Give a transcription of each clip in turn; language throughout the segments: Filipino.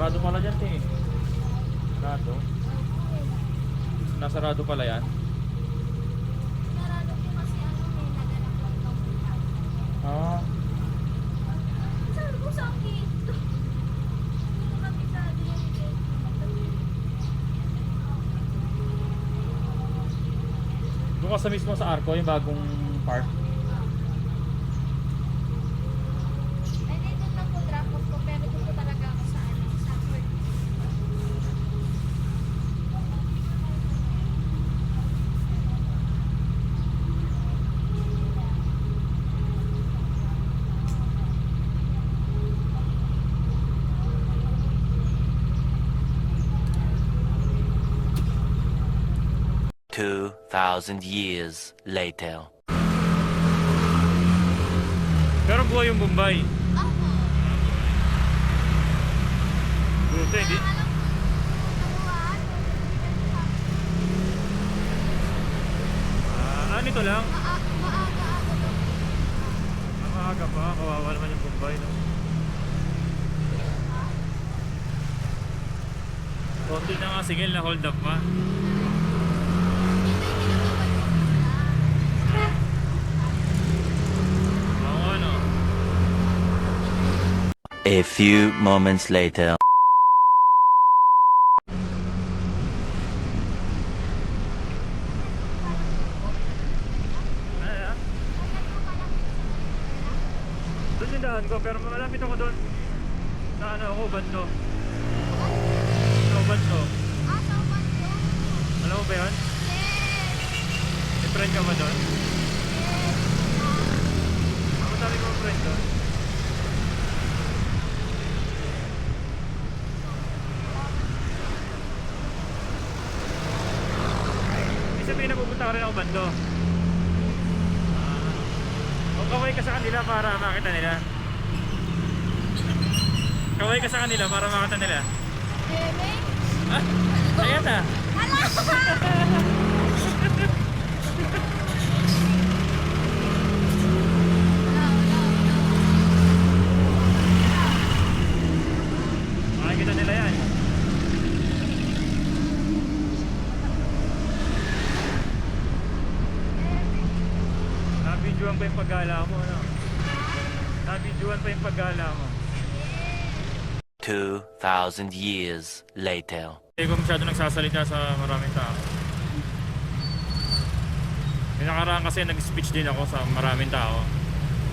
Sarado pala dyan, eh. Sarado. Nasarado pala yan. Sarado po kasi ano may naganap lang daw sila. Ah. Sabi ko sa akin. Dito kami sa dinamigay. Doon ka sa mismo sa Arco, yung bagong park. Ay, dito lang po drop off ko. Pero dito talaga ako sa ano, sa Fort. 2,000 years later. Pero buhay yung Bombay. Ako. Buti, hindi. Alam ko. Nabuhaan. Ano ito lang? Maaga-aga daw. Ang maaga pa, kawawa naman yung Bombay, no? Konti na nga singil na hold up pa. Oo, ano? A few moments later. Doon yung daan ko, pero malapit ako doon. Na ano ako, Bando. Bando. Ah, sa Bando. Alam mo ba yun? Yes. May friend ka ba doon? Ako sabi ko friend doon. Ibig sabihin na pupunta ka rin ako Bando. O kaway ka sa kanila para makita nila. Kaway ka sa kanila para makita nila. Bebe. Ah, ayan na. Hala! Makikita nila yan. Nabidyoan pa yung paggala mo, ano? Nabidyoan pa yung paggala mo. 2,000 years later. Hindi ko masyado nagsasalita sa maraming tao. May nakaraan kasi nag-speech din ako sa maraming tao.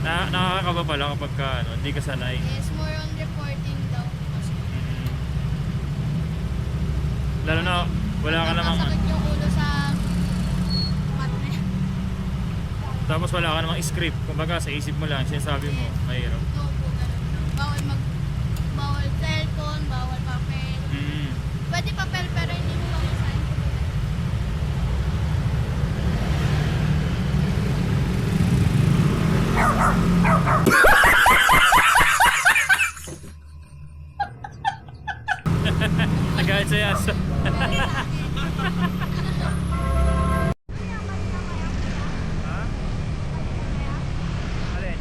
Nakakakaba pala kapag ano, hindi ka sanay. Yes, more on reporting daw. Kasi Lalo na wala ka namang... Masakit yung ulo sa mat na yan. Tapos wala ka namang script. Kumbaga sa isip mo lang, sinasabi mo, mahirap. No po, ganun. Bawal cellphone, bawal papel. Pwede papel pero hindi mo mamasahin. Nagahit sa yaso. Ha? Alin?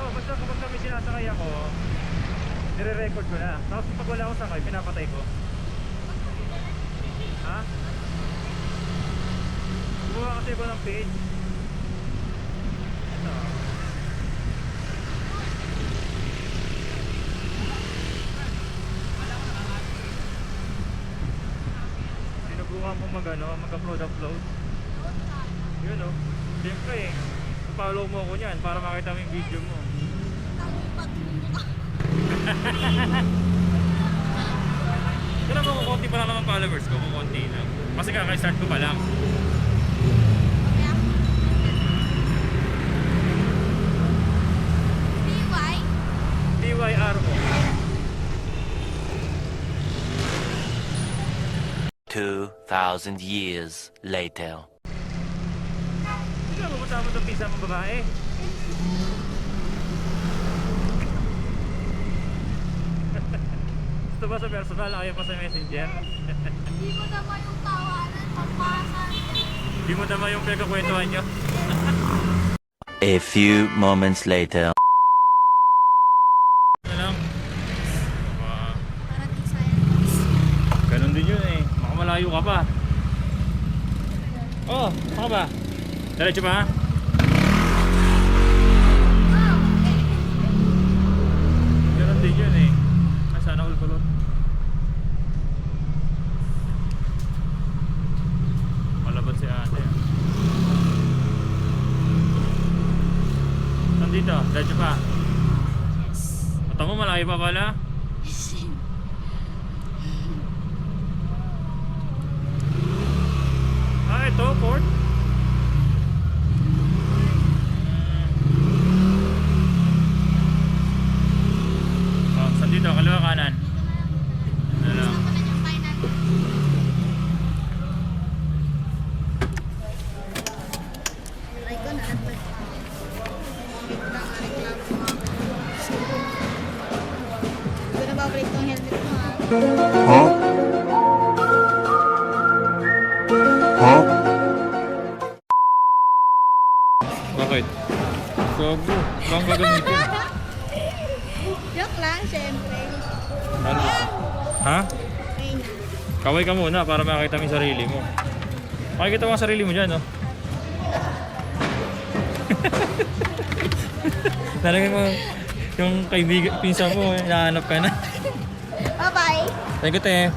Oh, basta kapag kami sinasakay ako, nire-record ko na. Tapos pag wala akong sakay, pinapatay ko. Ha? Gumawa kasi ko ng page. Ito. Sinubukan mo mag-upload. Yun o. Siyempre eh. Follow mo ako niyan para makita mo yung video mo. Pero mo kukunti pa lang naman followers ko, kukunti lang. Kasi kaka-start ko pa lang. DY? DYRO. 2,000 years later. Hindi ka pupunta mo itong pisa mong babae. Gusto ba sa personal? Ayaw pa sa messenger? Hindi mo naman yung tawanan, pagpasan. Hindi mo naman yung pinagkakwentuhan nyo. A few moments later. Ano lang, pa? Oh, saan ka ba? Diretso pa? Ganun din yun eh. Sana all kulot. Malabot si ate. Nandito, diretso pa. Mata mo, malaki pa pala. Ah, ito, port. Oh, saan dito? Kaliwa kanan. Ano? Gusto ko na yung final. Try ko na. Wait lang, reklamo mo. Hindi ko na babalik tong helmet mo ha. Bakit? Gago. Bang gagamitin. Joke lang, syempre. Ano? Ha? Okay na. Kaway ka muna para makita mo yung sarili mo. Makikita mo ang sarili mo dyan, no? Talagang mo yung kaibigan, pinsan mo, hinahanap ka na. Bye-bye. Thank you, te.